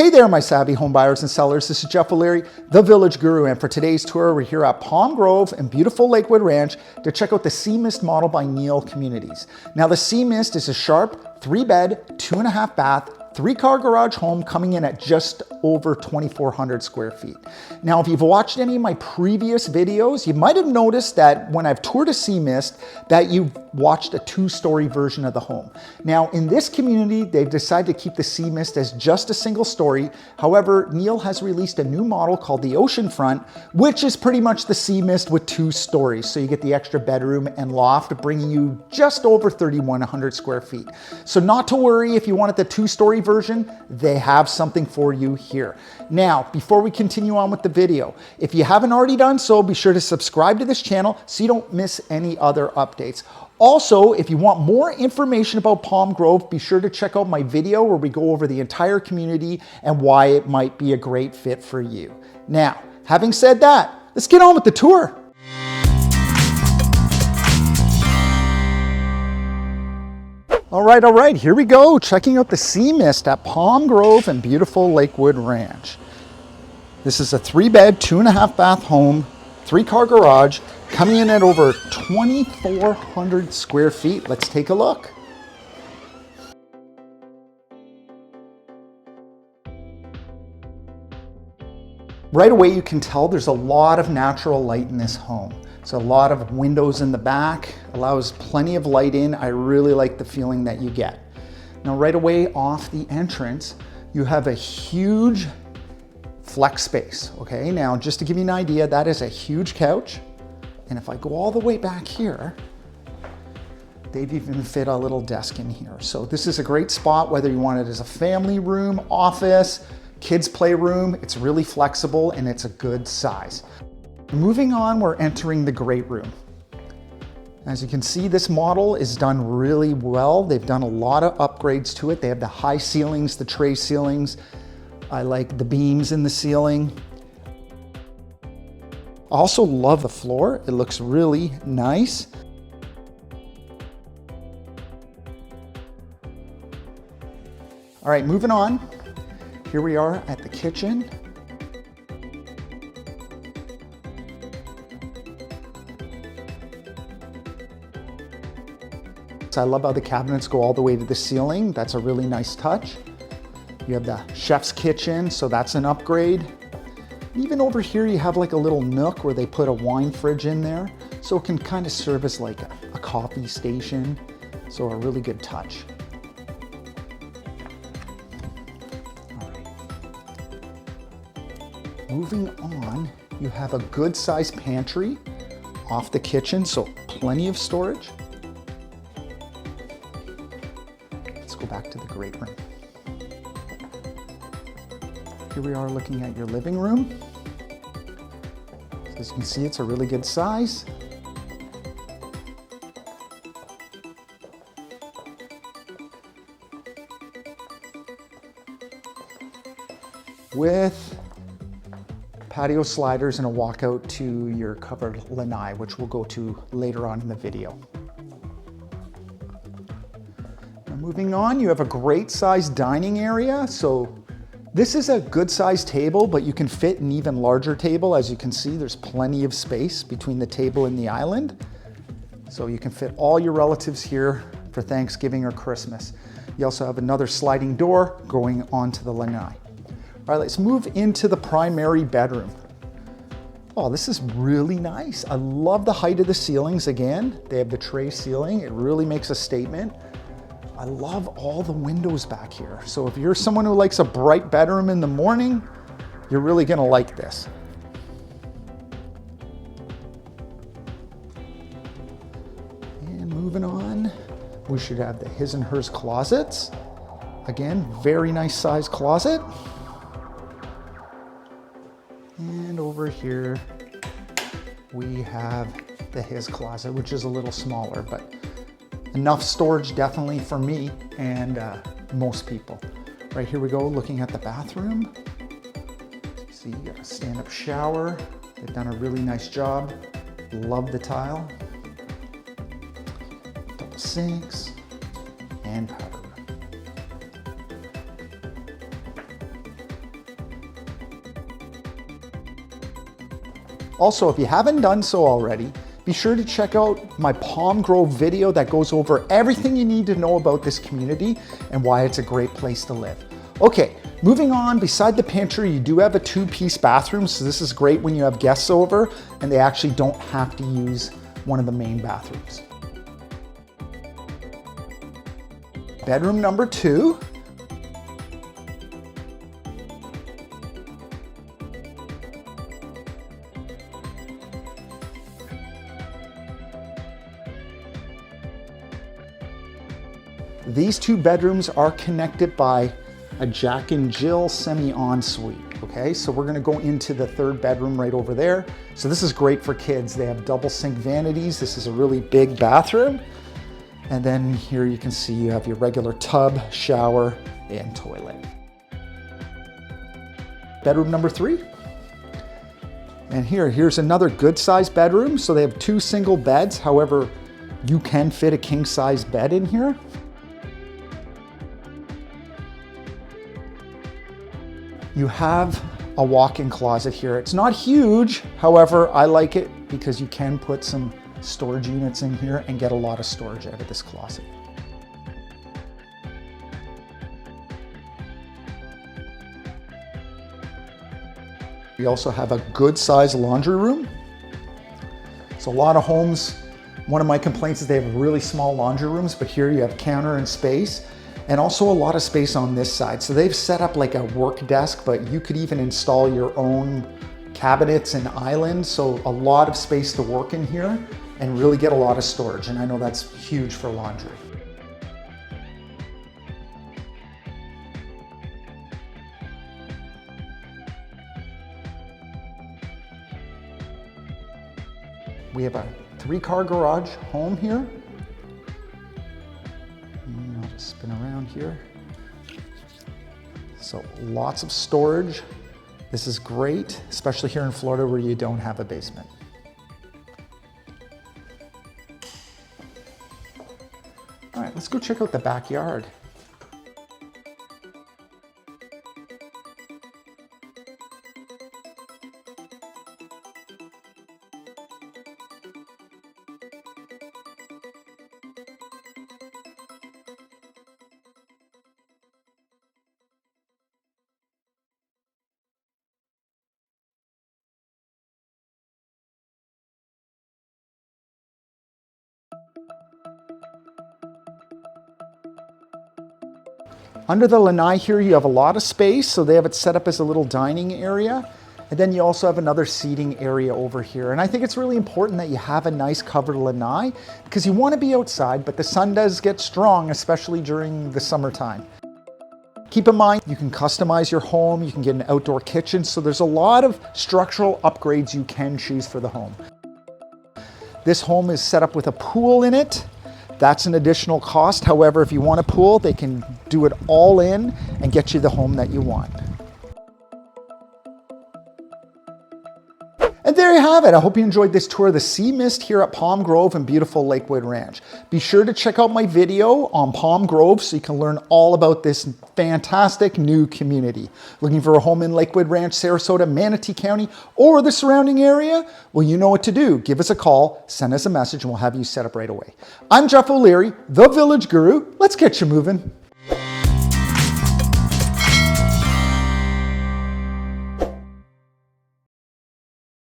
Hey there, my savvy home buyers and sellers. This is Jeff O'Leary, the Village Guru, and for today's tour, we're here at Palm Grove and beautiful Lakewood Ranch to check out the Sea Mist model by Neal Communities. Now, the Sea Mist is a sharp 3-bed, 2.5 bath, 3-car garage home coming in at just over 2,400 square feet. Now, if you've watched any of my previous videos, you might have noticed that when I've toured a Sea Mist, that you've watched a 2-story version of the home. Now, in this community, they've decided to keep the Sea Mist as just a single story. However, Neal has released a new model called the Oceanfront, which is pretty much the Sea Mist with 2 stories. So you get the extra bedroom and loft, bringing you just over 3,100 square feet. So not to worry if you wanted the 2-story version, they have something for you here. Now, before we continue on with the video, if you haven't already done so, be sure to subscribe to this channel so you don't miss any other updates. Also, if you want more information about Palm Grove, be sure to check out my video where we go over the entire community and why it might be a great fit for you. Now, having said that, let's get on with the tour. All right, here we go, checking out the Sea Mist at Palm Grove and beautiful Lakewood Ranch. This is a 3-bed, 2.5 bath home, 3-car garage, coming in at over 2,400 square feet. Let's take a look. Right away, you can tell there's a lot of natural light in this home. So a lot of windows in the back, allows plenty of light in. I really like the feeling that you get. Now, right away off the entrance, you have a huge flex space, okay? Now, just to give you an idea, that is a huge couch. And if I go all the way back here, they've even fit a little desk in here. So this is a great spot, whether you want it as a family room, office, kids play room. It's really flexible and it's a good size. Moving on, we're entering the great room. As you can see, this model is done really well. They've done a lot of upgrades to it. They have the high ceilings, the tray ceilings. I like the beams in the ceiling. I also love the floor. It looks really nice. All right, moving on. Here we are at the kitchen. I love how the cabinets go all the way to the ceiling. That's a really nice touch. You have the chef's kitchen, so that's an upgrade. Even over here, you have like a little nook where they put a wine fridge in there, so it can kind of serve as like a coffee station. So a really good touch. All right. Moving on, you have a good sized pantry off the kitchen, so plenty of storage. Go back to the great room. Here we are looking at your living room. So as you can see, it's a really good size. With patio sliders and a walkout to your covered lanai, which we'll go to later on in the video. Moving on, you have a great sized dining area. So this is a good sized table, but you can fit an even larger table. As you can see, there's plenty of space between the table and the island. So you can fit all your relatives here for Thanksgiving or Christmas. You also have another sliding door going onto the lanai. All right, let's move into the primary bedroom. Oh, this is really nice. I love the height of the ceilings. Again, they have the tray ceiling. It really makes a statement. I love all the windows back here. So if you're someone who likes a bright bedroom in the morning, you're really gonna like this. And moving on, we should have the his and hers closets. Again, very nice size closet. And over here, we have the his closet, which is a little smaller, but enough storage definitely for me and most people. Right, here we go, looking at the bathroom. See, you got a stand-up shower. They've done a really nice job. Love the tile. Double sinks and powder room. Also, if you haven't done so already, be sure to check out my Palm Grove video that goes over everything you need to know about this community and why it's a great place to live. Okay, moving on, beside the pantry, you do have a 2-piece bathroom, so this is great when you have guests over and they actually don't have to use one of the main bathrooms. Bedroom number 2. These 2 bedrooms are connected by a Jack and Jill semi-ensuite, okay? So we're gonna go into the 3rd bedroom right over there. So this is great for kids. They have double sink vanities. This is a really big bathroom. And then here you can see you have your regular tub, shower, and toilet. Bedroom number 3. And here's another good sized bedroom. So they have 2 single beds. However, you can fit a king size bed in here. You have a walk-in closet here. It's not huge, however, I like it because you can put some storage units in here and get a lot of storage out of this closet. We also have a good sized laundry room. So a lot of homes, one of my complaints is they have really small laundry rooms, but here you have counter and space. And also a lot of space on this side. So they've set up like a work desk, but you could even install your own cabinets and islands. So a lot of space to work in here and really get a lot of storage. And I know that's huge for laundry. We have a 3-car garage home here. I'll just spin around here. So lots of storage. This is great, especially here in Florida where you don't have a basement. All right, let's go check out the backyard. Under the lanai here, you have a lot of space, so they have it set up as a little dining area. And then you also have another seating area over here. And I think it's really important that you have a nice covered lanai because you want to be outside, but the sun does get strong, especially during the summertime. Keep in mind, you can customize your home, you can get an outdoor kitchen, so there's a lot of structural upgrades you can choose for the home. This home is set up with a pool in it. That's an additional cost. However, if you want a pool, they can do it all in and get you the home that you want. And there you have it. I hope you enjoyed this tour of the Sea Mist here at Palm Grove and beautiful Lakewood Ranch. Be sure to check out my video on Palm Grove so you can learn all about this fantastic new community. Looking for a home in Lakewood Ranch, Sarasota, Manatee County, or the surrounding area? Well, you know what to do. Give us a call, send us a message, and we'll have you set up right away. I'm Jeff O'Leary, the Village Guru. Let's get you moving.